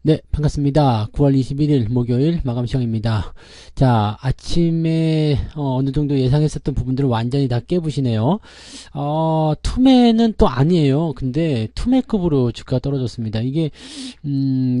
네, 반갑습니다. 9월 21일 목요일 마감 시간입니다. 자, 아침에 어느 정도 예상했었던 부분들을 완전히 다 깨부시네요. 투매는 또 아니에요. 근데 투매급으로 주가가 떨어졌습니다. 이게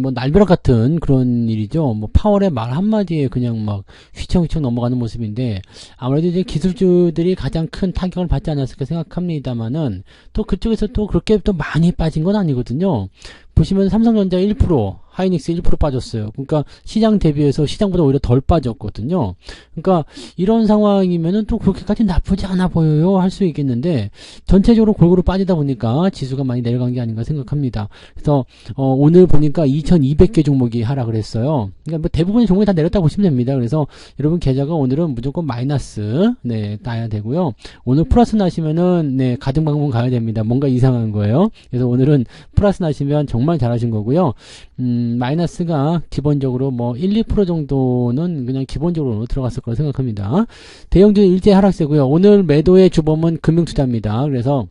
뭐 날벼락 같은 그런 일이죠. 뭐 파월의 말 한마디에 그냥 막 휘청휘청 넘어가는 모습인데, 아무래도 이제 기술주들이 가장 큰 타격을 받지 않았을까 생각합니다만은, 또 그쪽에서 또 그렇게 또 많이 빠진 건 아니거든요. 보시면 삼성전자 1%, 하이닉스 1% 빠졌어요. 그러니까 시장 대비해서 시장보다 오히려 덜 빠졌거든요. 그러니까 이런 상황이면은 또 그렇게까지 나쁘지 않아 보여요 할 수 있겠는데, 전체적으로 골고루 빠지다 보니까 지수가 많이 내려간 게 아닌가 생각합니다. 그래서 오늘 보니까 2200개 종목이 하락을 했어요. 그러니까 뭐 대부분의 종목이 다 내렸다 보시면 됩니다. 그래서 여러분 계좌가 오늘은 무조건 마이너스 따야 되고요. 오늘 플러스 나시면은 가등 방문 가야 됩니다. 뭔가 이상한 거예요. 그래서 오늘은 플러스 나시면 정말 잘하신 거고요. 마이너스가 기본적으로 뭐 1, 2% 정도는 그냥 기본적으로 들어갔을 거라 생각합니다. 대형주는 일제 하락세고요. 오늘 매도의 주범은 금융투자입니다. 그래서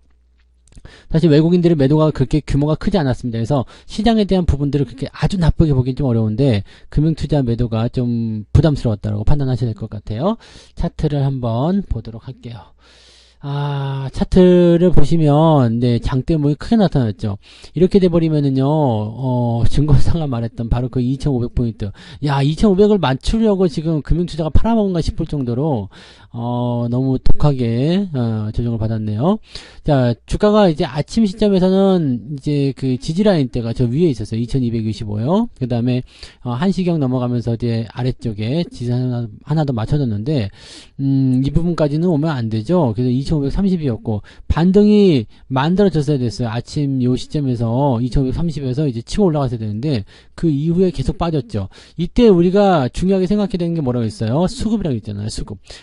사실 외국인들의 매도가 그렇게 규모가 크지 않았습니다. 그래서 시장에 대한 부분들을 그렇게 아주 나쁘게 보기는 좀 어려운데, 금융투자 매도가 좀 부담스러웠다고 판단하셔야 될 것 같아요. 차트를 한번 보도록 할게요. 차트를 보시면, 장 때문에 크게 나타났죠. 이렇게 돼버리면은요, 증권사가 말했던 바로 그 2500포인트. 야, 2500을 맞추려고 지금 금융투자가 팔아먹은가 싶을 정도로, 너무 독하게, 조정을 받았네요. 자, 주가가 이제 아침 시점에서는 이제 그 지지라인 대가 저 위에 있었어요. 2225요. 그 다음에, 한시경 넘어가면서 이제 아래쪽에 지지 하나 더 맞춰졌는데, 이 부분까지는 오면 안 되죠. 그래서 2530이었고, 반등이 만들어졌어야 됐어요. 아침 요 시점에서 2530에서 이제 치고 올라갔어야 되는데, 그 이후에 계속 빠졌죠. 이때 우리가 중요하게 생각해야 되는 게 뭐라고 했어요? 수급이라고 했잖아요.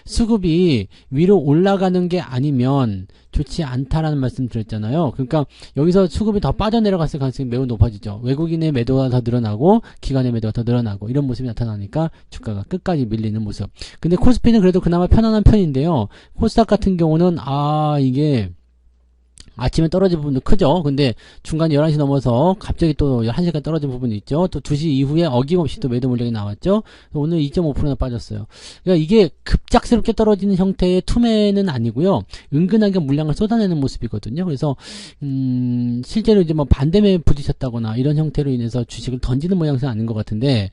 수급이 위로 올라가는 게 아니면 좋지 않다라는 말씀 드렸잖아요. 그러니까 여기서 수급이 더 빠져내려갔을 가능성이 매우 높아지죠. 외국인의 매도가 더 늘어나고 기관의 매도가 더 늘어나고 이런 모습이 나타나니까 주가가 끝까지 밀리는 모습. 근데 코스피는 그래도 그나마 편안한 편인데요. 코스닥 같은 경우는 이게 아침에 떨어진 부분도 크죠. 근데 중간 11시 넘어서 갑자기 또 11시까지 떨어진 부분이 있죠. 또 2시 이후에 어김없이 또 매도 물량이 나왔죠. 오늘 2.5%나 빠졌어요. 그러니까 이게 급작스럽게 떨어지는 형태의 투매는 아니고요. 은근하게 물량을 쏟아내는 모습이거든요. 그래서 실제로 이제 뭐 반대매에 부딪혔다거나 이런 형태로 인해서 주식을 던지는 모양새는 아닌 것 같은데,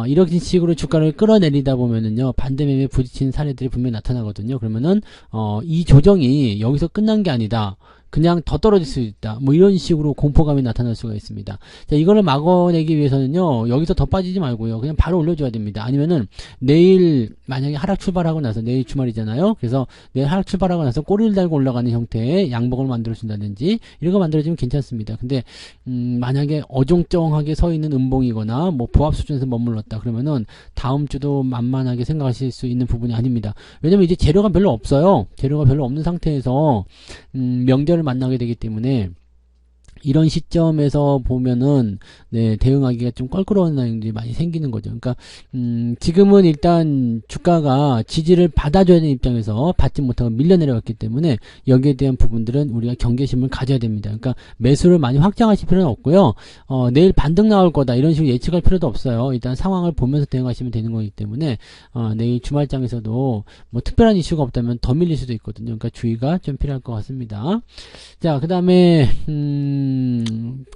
이런 식으로 주가를 끌어내리다 보면은요, 반대매에 부딪히는 사례들이 분명히 나타나거든요. 그러면은 이 조정이 여기서 끝난 게 아니다. 그냥 더 떨어질 수 있다. 뭐 이런 식으로 공포감이 나타날 수가 있습니다. 자, 이거를 막아내기 위해서는요, 여기서 더 빠지지 말고요. 그냥 바로 올려줘야 됩니다. 아니면은 내일 만약에 하락 출발하고 나서, 내일 주말이잖아요. 그래서 내일 하락 출발하고 나서 꼬리를 달고 올라가는 형태의 양봉을 만들어준다든지 이런 거 만들어주면 괜찮습니다. 근데 만약에 어정쩡하게 서 있는 음봉이거나 뭐 보합 수준에서 머물렀다 그러면은 다음 주도 만만하게 생각하실 수 있는 부분이 아닙니다. 왜냐면 이제 재료가 별로 없어요. 재료가 별로 없는 상태에서 명절을 만나게 되기 때문에 이런 시점에서 보면은 대응하기가 좀 껄끄러운 날들이 많이 생기는 거죠. 그러니까 지금은 일단 주가가 지지를 받아줘야 되는 입장에서 받지 못하고 밀려 내려갔기 때문에 여기에 대한 부분들은 우리가 경계심을 가져야 됩니다. 그러니까 매수를 많이 확장하실 필요는 없고요. 내일 반등 나올 거다 이런 식으로 예측할 필요도 없어요. 일단 상황을 보면서 대응하시면 되는 거기 때문에 내일 주말장에서도 뭐 특별한 이슈가 없다면 더 밀릴 수도 있거든요. 그러니까 주의가 좀 필요할 것 같습니다. 자, 그 다음에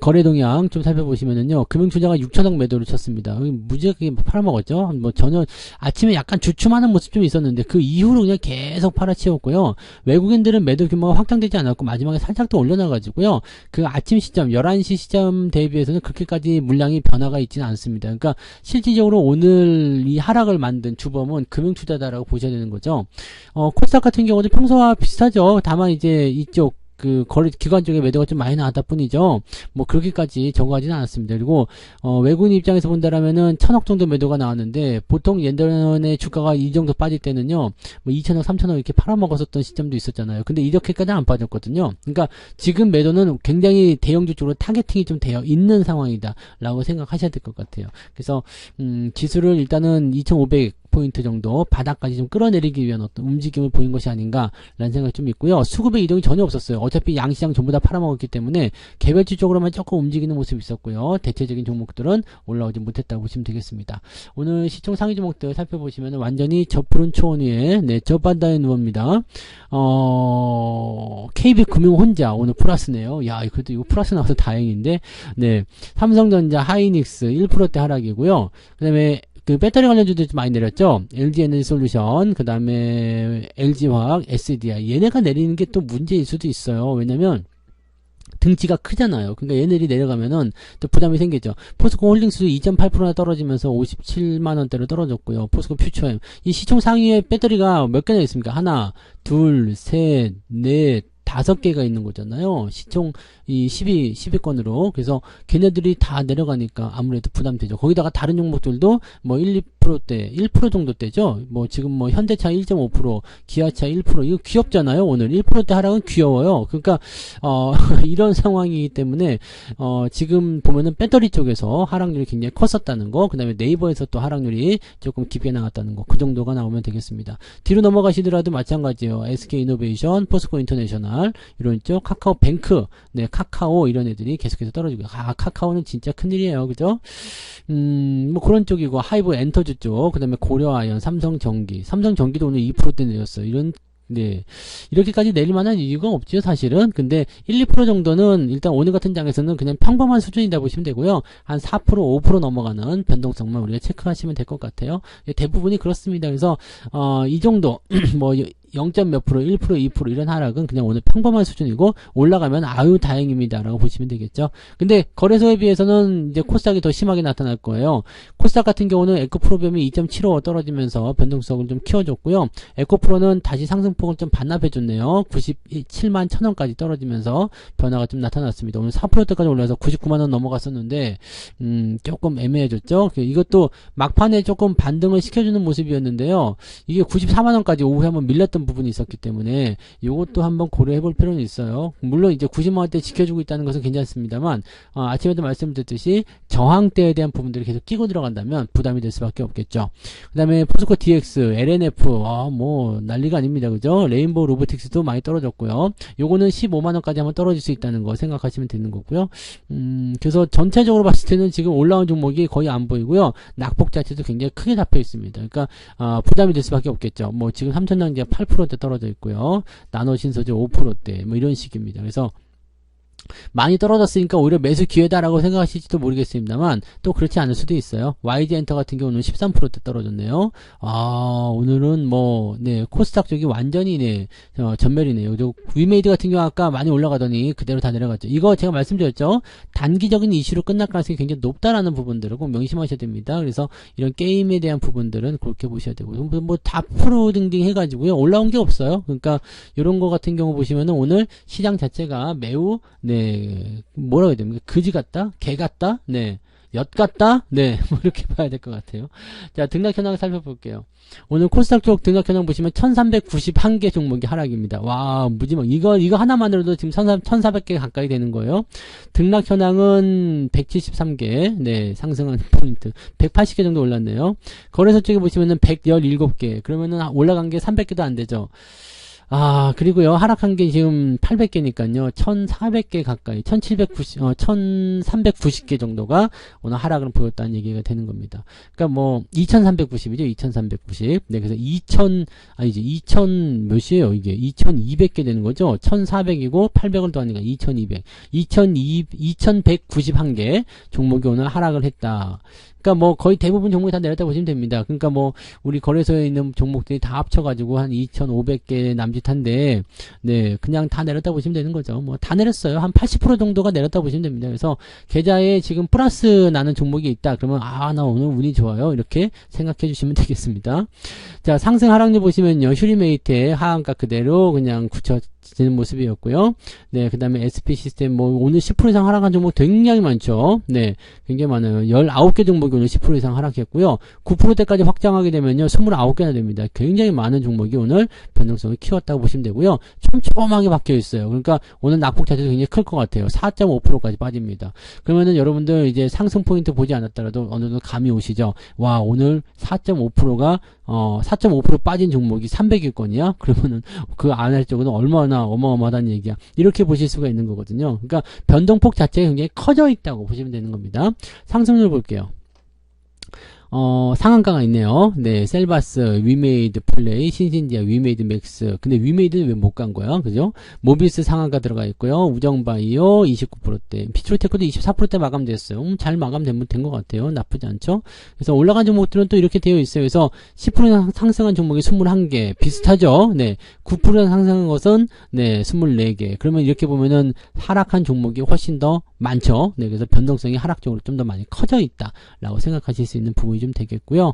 거래 동향 좀 살펴보시면은요, 금융투자가 6천억 매도를 쳤습니다. 무지하게 팔아먹었죠. 뭐 전혀 아침에 약간 주춤하는 모습 좀 있었는데 그 이후로 그냥 계속 팔아치웠고요. 외국인들은 매도 규모가 확장되지 않았고 마지막에 살짝 더 올려놔가지고요. 그 아침 시점 11시 시점 대비해서는 그렇게까지 물량이 변화가 있지는 않습니다. 그러니까 실질적으로 오늘 이 하락을 만든 주범은 금융투자다라고 보셔야 되는 거죠. 코스닥 같은 경우도 평소와 비슷하죠. 다만 이제 이쪽 그 거래 기관 쪽에 매도가 좀 많이 나왔다 뿐이죠. 뭐 그렇게까지 적어가지는 않았습니다. 그리고 외국인 입장에서 본다라면은 1000억 정도 매도가 나왔는데, 보통 예전에 주가가 이 정도 빠질 때는요, 뭐 2000억, 3000억 이렇게 팔아먹었었던 시점도 있었잖아요. 근데 이렇게까지는 안 빠졌거든요. 그러니까 지금 매도는 굉장히 대형주 쪽으로 타겟팅이 좀 되어 있는 상황이다라고 생각하셔야 될 것 같아요. 그래서 지수를 일단은 2500 200포인트 정도 바닥까지 좀 끌어내리기 위한 어떤 움직임을 보인 것이 아닌가라는 생각이 좀 있고요. 수급의 이동이 전혀 없었어요. 어차피 양시장 전부 다 팔아먹었기 때문에 개별주 쪽으로만 조금 움직이는 모습이 있었고요. 대체적인 종목들은 올라오지 못했다고 보시면 되겠습니다. 오늘 시총 상위 종목들 살펴보시면 완전히 저푸른 초원 위에 저바다에 누웁니다. KB금융 혼자 오늘 플러스네요. 야, 그래도 이거 플러스 나와서 다행인데, 네. 삼성전자, 하이닉스 1%대 하락이고요. 그 다음에 그 배터리 관련주도 좀 많이 내렸죠. LG에너지솔루션, 그 다음에 LG화학, SDI. 얘네가 내리는 게 또 문제일 수도 있어요. 왜냐면 등치가 크잖아요. 그러니까 얘네들이 내려가면은 또 부담이 생기죠. 포스코 홀딩스도 2.8%나 떨어지면서 57만원대로 떨어졌고요. 포스코 퓨처엠. 이 시총 상위에 배터리가 몇 개나 있습니까? 하나, 둘, 셋, 넷, 5개가 있는 거잖아요. 시총 이 10위권으로. 그래서 걔네들이 다 내려가니까 아무래도 부담되죠. 거기다가 다른 종목들도 뭐 1, 2%대, 1% 정도대죠. 뭐 지금 뭐 현대차 1.5%, 기아차 1%. 이거 귀엽잖아요. 오늘 1%대 하락은 귀여워요. 그러니까 이런 상황이기 때문에 지금 보면은 배터리 쪽에서 하락률이 굉장히 컸었다는 거. 그다음에 네이버에서 또 하락률이 조금 깊게 나왔다는 거. 그 정도가 나오면 되겠습니다. 뒤로 넘어가시더라도 마찬가지예요. SK이노베이션, 포스코 인터내셔널 이런 쪽 카카오뱅크, 네, 카카오 이런 애들이 계속해서 떨어지고요. 카카오는 진짜 큰일이에요. 그죠? 뭐 그런 쪽이고 하이브 엔터즈 쪽, 그다음에 고려아연, 삼성전기도 오늘 2%대 내렸어요. 네. 이렇게까지 내릴 만한 이유가 없죠, 사실은. 근데 1, 2% 정도는 일단 오늘 같은 장에서는 그냥 평범한 수준이다 보시면 되고요. 한 4%, 5% 넘어가는 변동성만 우리가 체크하시면 될 것 같아요. 대부분이 그렇습니다. 그래서 이 정도 뭐 0. 몇 프로, 1%, 2% 이런 하락은 그냥 오늘 평범한 수준이고 올라가면 아유 다행입니다라고 보시면 되겠죠. 근데 거래소에 비해서는 이제 코스닥이 더 심하게 나타날 거예요. 코스닥 같은 경우는 에코프로비움이 2.75 떨어지면서 변동성을 좀 키워줬고요. 에코프로는 다시 상승폭을 좀 반납해줬네요. 97만 1,000원까지 떨어지면서 변화가 좀 나타났습니다. 오늘 4%대까지 올라서 99만원 넘어갔었는데 조금 애매해졌죠. 이것도 막판에 조금 반등을 시켜주는 모습이었는데요. 이게 94만원까지 오후에 한번 밀렸던 부분이 있었기 때문에 이것도 한번 고려해 볼 필요는 있어요. 물론 이제 90만원대 지켜주고 있다는 것은 괜찮습니다만 아침에도 말씀드렸듯이 저항대에 대한 부분들이 계속 끼고 들어간다면 부담이 될 수밖에 없겠죠. 그 다음에 포스코 DX, LNF 뭐 난리가 아닙니다. 그죠? 레인보우 로보틱스도 많이 떨어졌고요. 요거는 15만원까지 한번 떨어질 수 있다는 거 생각하시면 되는 거고요. 그래서 전체적으로 봤을 때는 지금 올라온 종목이 거의 안 보이고요. 낙폭 자체도 굉장히 크게 잡혀 있습니다. 그러니까 부담이 될 수밖에 없겠죠. 뭐 지금 삼천전기가 8%대 떨어져 있고요. 나노신소재 5%대 뭐 이런 식입니다. 그래서 많이 떨어졌으니까 오히려 매수 기회다라고 생각하실지도 모르겠습니다만 또 그렇지 않을 수도 있어요. YG엔터 같은 경우는 13%대 떨어졌네요. 오늘은 뭐 네, 코스닥 쪽이 완전히 네, 전멸이네요. 위메이드 같은 경우 아까 많이 올라가더니 그대로 다 내려갔죠. 이거 제가 말씀드렸죠. 단기적인 이슈로 끝날 가능성이 굉장히 높다라는 부분들을 꼭 명심하셔야 됩니다. 그래서 이런 게임에 대한 부분들은 그렇게 보셔야 되고 뭐 다 프로 등등 해가지고요. 올라온 게 없어요. 그러니까 이런 거 같은 경우 보시면은 오늘 시장 자체가 매우 네, 뭐라고 해야 됩니까? 그지 같다? 개 같다? 네. 엿 같다? 네. 뭐 이렇게 봐야 될 것 같아요. 자, 등락 현황 살펴볼게요. 오늘 코스닥 쪽 등락 현황 보시면 1391개 종목이 하락입니다. 와, 무지막. 이거 하나만으로도 지금 1400개 가까이 되는 거예요. 등락 현황은 173개. 네, 상승한 포인트. 180개 정도 올랐네요. 거래소 쪽에 보시면은 117개. 그러면은 올라간 게 300개도 안 되죠. 그리고요, 하락한 게 지금 800개니까요, 1400개 가까이, 1390개 정도가 오늘 하락을 보였다는 얘기가 되는 겁니다. 그러니까 뭐, 2390이죠, 2390. 네, 그래서 2000 몇이에요, 이게? 2200개 되는 거죠? 1400이고, 800을 더하니까 2200. 2191개 종목이 오늘 하락을 했다. 그러니까 뭐 거의 대부분 종목이 다 내렸다 보시면 됩니다. 그러니까 뭐 우리 거래소에 있는 종목들이 다 합쳐가지고 한 2,500개 남짓한데, 네, 그냥 다 내렸다 보시면 되는 거죠. 뭐 다 내렸어요. 한 80% 정도가 내렸다 보시면 됩니다. 그래서 계좌에 지금 플러스 나는 종목이 있다. 그러면 나 오늘 운이 좋아요. 이렇게 생각해 주시면 되겠습니다. 자, 상승 하락률 보시면요, 휴리메이트의 하한가 그대로 그냥 굳혀지는 모습이었고요. 네, 그 다음에 SP 시스템 뭐 오늘 10% 이상 하락한 종목 굉장히 많죠. 네, 굉장히 많아요. 19개 종목이 오늘 10% 이상 하락했고요. 9%대까지 확장하게 되면요, 29개나 됩니다. 굉장히 많은 종목이 오늘 변동성을 키웠다고 보시면 되고요. 촘촘하게 박혀 있어요. 그러니까 오늘 낙폭 자체도 굉장히 클 것 같아요. 4.5%까지 빠집니다. 그러면은 여러분들 이제 상승 포인트 보지 않았더라도 어느 정도 감이 오시죠. 와, 오늘 4.5%가 4.5% 빠진 종목이 300일권이야? 그러면은 그 안할 쪽은 얼마나 어마어마하다는 얘기야. 이렇게 보실 수가 있는 거거든요. 그러니까 변동폭 자체가 굉장히 커져 있다고 보시면 되는 겁니다. 상승률 볼게요. 상한가가 있네요. 네, 셀바스, 위메이드 플레이, 신신디아, 위메이드 맥스. 근데 위메이드는 왜 못 간 거야? 그죠? 모비스 상한가 들어가 있고요. 우정바이오 29%대, 피트로테크도 24%대 마감됐어요. 잘 마감된 것 같아요. 나쁘지 않죠? 그래서 올라간 종목들은 또 이렇게 되어 있어요. 그래서 10% 상승한 종목이 21개. 비슷하죠? 네. 9% 상승한 것은, 네, 24개. 그러면 이렇게 보면은 하락한 종목이 훨씬 더 많죠? 네, 그래서 변동성이 하락적으로 좀 더 많이 커져 있다라고 생각하실 수 있는 부분이 좀 되겠고요.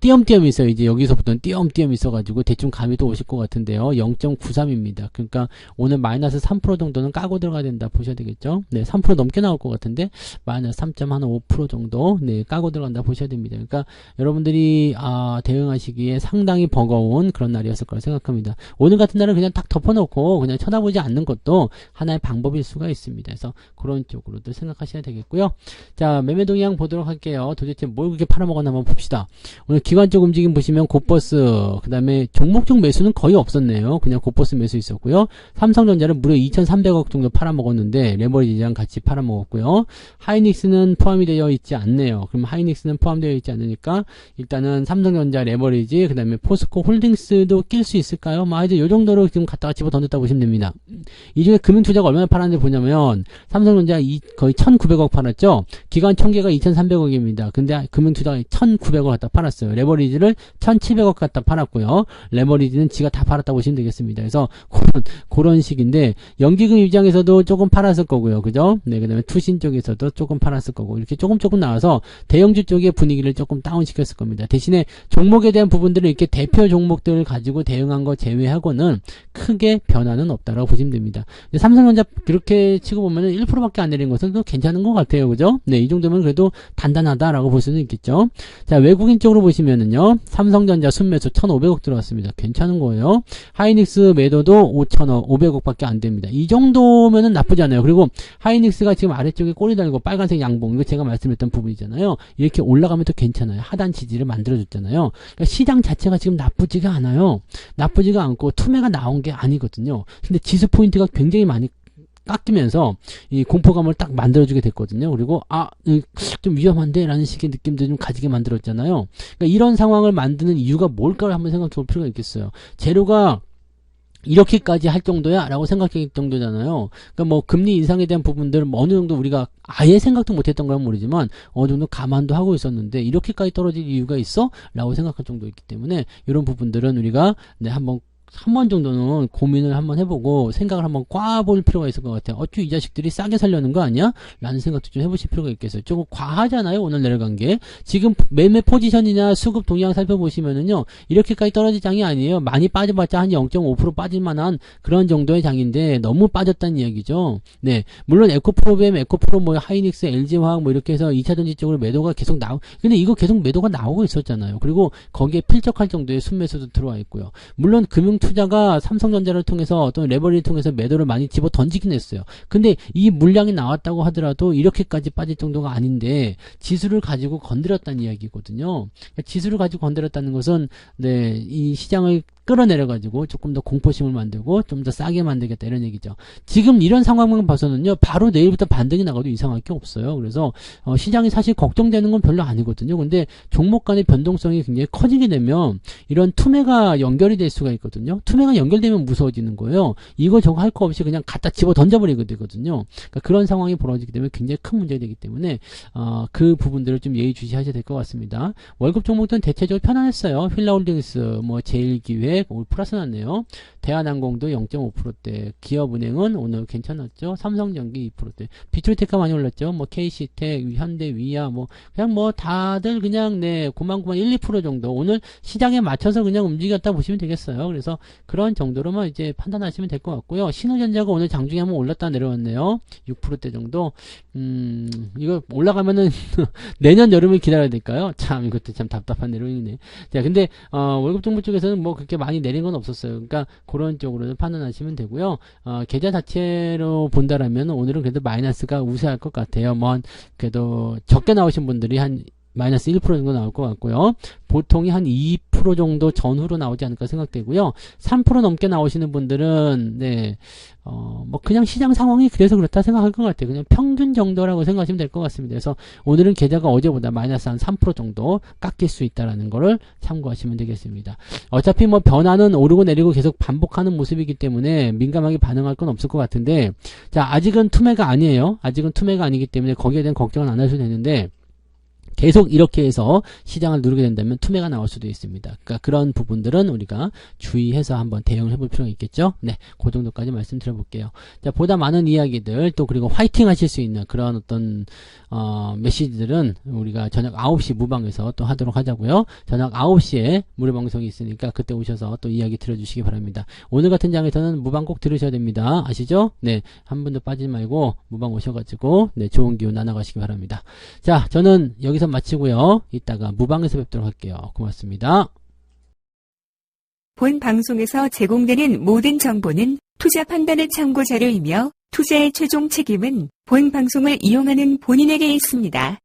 띄엄띄엄 있어요. 이제 여기서부터는 띄엄띄엄 있어가지고 대충 감이 또 오실 것 같은데요. 0.93입니다. 그러니까 오늘 마이너스 3% 정도는 까고 들어가야 된다 보셔야 되겠죠. 네, 3% 넘게 나올 것 같은데 마이너스 3.5% 정도 네 까고 들어간다 보셔야 됩니다. 그러니까 여러분들이 대응하시기에 상당히 버거운 그런 날이었을 거라 생각합니다. 오늘 같은 날은 그냥 딱 덮어놓고 그냥 쳐다보지 않는 것도 하나의 방법일 수가 있습니다. 그래서 그런 쪽으로도 생각하셔야 되겠고요. 자, 매매 동향 보도록 할게요. 도대체 뭘 그렇게 팔아먹었나 한번 봅시다. 오늘 기관적 움직임 보시면 고버스, 그 다음에 종목적 매수는 거의 없었네요. 그냥 고버스 매수 있었고요. 삼성전자는 무려 2,300억 정도 팔아먹었는데 레버리지랑 같이 팔아먹었고요. 하이닉스는 포함이 되어 있지 않네요. 그럼 하이닉스는 포함되어 있지 않으니까 일단은 삼성전자 레버리지, 그 다음에 포스코 홀딩스도 낄 수 있을까요? 이제 요 정도로 지금 갖다가 집어 던졌다 보시면 됩니다. 이 중에 금융투자가 얼마나 팔았는지 보냐면 삼성전자 거의 1,900억 팔았죠. 기관 총계가 2,300억입니다. 근데 금융투자가 1,900억 갖다 팔았어요. 레버리지를 1,700억 갖다 팔았고요. 레버리지는 지가 다 팔았다고 보시면 되겠습니다. 그래서 그런 식인데 연기금 입장에서도 조금 팔았을 거고요. 그죠? 네, 그 다음에 투신 쪽에서도 조금 팔았을 거고 이렇게 조금 나와서 대형주 쪽의 분위기를 조금 다운시켰을 겁니다. 대신에 종목에 대한 부분들을 이렇게 대표 종목들을 가지고 대응한 거 제외하고는 크게 변화는 없다라고 보시면 됩니다. 삼성전자 그렇게 치고 보면은 1%밖에 안 내린 것은 또 괜찮은 것 같아요. 그죠? 네, 이 정도면 그래도 단단하다라고 볼 수는 있겠죠. 자, 외국인 쪽으로 보시면은요. 삼성전자 순매수 1,500억 들어왔습니다. 괜찮은 거예요. 하이닉스 매도도 500억밖에 안 됩니다. 이 정도면은 나쁘지 않아요. 그리고 하이닉스가 지금 아래쪽에 꼬리 달고 빨간색 양봉, 이거 제가 말씀했던 부분이잖아요. 이렇게 올라가면 또 괜찮아요. 하단 지지를 만들어줬잖아요. 그러니까 시장 자체가 지금 나쁘지가 않아요. 나쁘지가 않고 투매가 나온 게 아니거든요. 근데 지수 포인트가 굉장히 많이 깎이면서 이 공포감을 딱 만들어주게 됐거든요. 그리고 좀 위험한데 라는 식의 느낌도 좀 가지게 만들었잖아요. 그러니까 이런 상황을 만드는 이유가 뭘까를 한번 생각해 볼 필요가 있겠어요. 재료가 이렇게까지 할 정도야? 라고 생각할 정도잖아요. 그러니까 뭐 금리 인상에 대한 부분들 어느 정도 우리가 아예 생각도 못했던 건 모르지만 어느 정도 감안도 하고 있었는데 이렇게까지 떨어질 이유가 있어? 라고 생각할 정도였기 때문에 이런 부분들은 우리가 한번 한 번 정도는 고민을 한번 해보고 생각을 한번 꽈볼 필요가 있을 것 같아요. 어쭈 이 자식들이 싸게 살려는 거 아니야? 라는 생각도 좀 해보실 필요가 있겠어요. 조금 과하잖아요. 오늘 내려간 게. 지금 매매 포지션이나 수급 동향 살펴보시면은요. 이렇게까지 떨어질 장이 아니에요. 많이 빠져봤자 한 0.5% 빠질 만한 그런 정도의 장인데 너무 빠졌다는 이야기죠. 네. 물론 에코프로뱀, 에코프로 뭐 하이닉스, LG화학 뭐 이렇게 해서 2차전지 쪽으로 매도가 계속 근데 이거 계속 매도가 나오고 있었잖아요. 그리고 거기에 필적할 정도의 순매수도 들어와 있고요. 물론 투자가 삼성전자를 통해서 또는 레버리를 통해서 매도를 많이 집어 던지긴 했어요. 근데 이 물량이 나왔다고 하더라도 이렇게까지 빠질 정도가 아닌데 지수를 가지고 건드렸다는 이야기거든요. 그러니까 지수를 가지고 건드렸다는 것은 이 시장을 끌어내려가지고 조금 더 공포심을 만들고 좀 더 싸게 만들겠다 이런 얘기죠. 지금 이런 상황만 봐서는요. 바로 내일부터 반등이 나가도 이상할 게 없어요. 그래서 시장이 사실 걱정되는 건 별로 아니거든요. 근데 종목 간의 변동성이 굉장히 커지게 되면 이런 투매가 연결이 될 수가 있거든요. 투매가 연결되면 무서워지는 거예요. 이거 저거 할 거 없이 그냥 갖다 집어 던져버리게 되거든요. 그러니까 그런 상황이 벌어지게 되면 굉장히 큰 문제가 되기 때문에 그 부분들을 좀 예의주시하셔야 될 것 같습니다. 월급 종목들은 대체적으로 편안했어요. 휠라홀딩스, 뭐 제일기획 오늘 플러스 났네요. 대한항공도 0.5%대, 기업은행은 오늘 괜찮았죠. 삼성전기 2%대, 비트로테크가 많이 올랐죠. 뭐 KC텍, 현대, 위아 뭐 그냥 뭐 다들 그냥 고만고만 1, 2% 정도 오늘 시장에 맞춰서 그냥 움직였다 보시면 되겠어요. 그래서 그런 정도로만 이제 판단하시면 될 것 같고요. 신호전자가 오늘 장중에 한번 올랐다 내려왔네요. 6%대 정도. 이거 올라가면은 내년 여름을 기다려야 될까요? 참 이것도 참 답답한 내용이네. 자, 근데 월급 정보 쪽에서는 뭐 그렇게 많이 내린 건 없었어요. 그러니까 그런 쪽으로 판단하시면 되고요. 계좌 자체로 본다라면 오늘은 그래도 마이너스가 우세할 것 같아요. 뭐 그래도 적게 나오신 분들이 한 마이너스 1% 정도 나올 것 같고요. 보통이 한 2% 정도 전후로 나오지 않을까 생각되고요. 3% 넘게 나오시는 분들은 네, 뭐 그냥 시장 상황이 그래서 그렇다 생각할 것 같아요. 그냥 평균 정도라고 생각하시면 될 것 같습니다. 그래서 오늘은 계좌가 어제보다 마이너스 한 3% 정도 깎일 수 있다라는 거를 참고하시면 되겠습니다. 어차피 뭐 변화는 오르고 내리고 계속 반복하는 모습이기 때문에 민감하게 반응할 건 없을 것 같은데, 자, 아직은 투매가 아니에요. 아직은 투매가 아니기 때문에 거기에 대한 걱정은 안 하셔도 되는데, 계속 이렇게 해서 시장을 누르게 된다면 투매가 나올 수도 있습니다. 그러니까 그런 부분들은 우리가 주의해서 한번 대응을 해볼 필요가 있겠죠. 네, 그 정도까지 말씀드려볼게요. 자, 보다 많은 이야기들 또 그리고 화이팅 하실 수 있는 그런 어떤 메시지들은 우리가 저녁 9시 무방에서 또 하도록 하자고요. 저녁 9시에 무료 방송이 있으니까 그때 오셔서 또 이야기 들어주시기 바랍니다. 오늘 같은 장에서는 무방 꼭 들으셔야 됩니다. 아시죠? 네, 한 분도 빠지지 말고 무방 오셔가지고 네, 좋은 기운 나눠가시기 바랍니다. 자, 저는 여기서 마치고요. 이따가 무방에서 뵙도록 할게요. 고맙습니다. 본 방송에서 제공되는 모든 정보는 투자 판단의 참고 자료이며 투자의 최종 책임은 본 방송을 이용하는 본인에게 있습니다.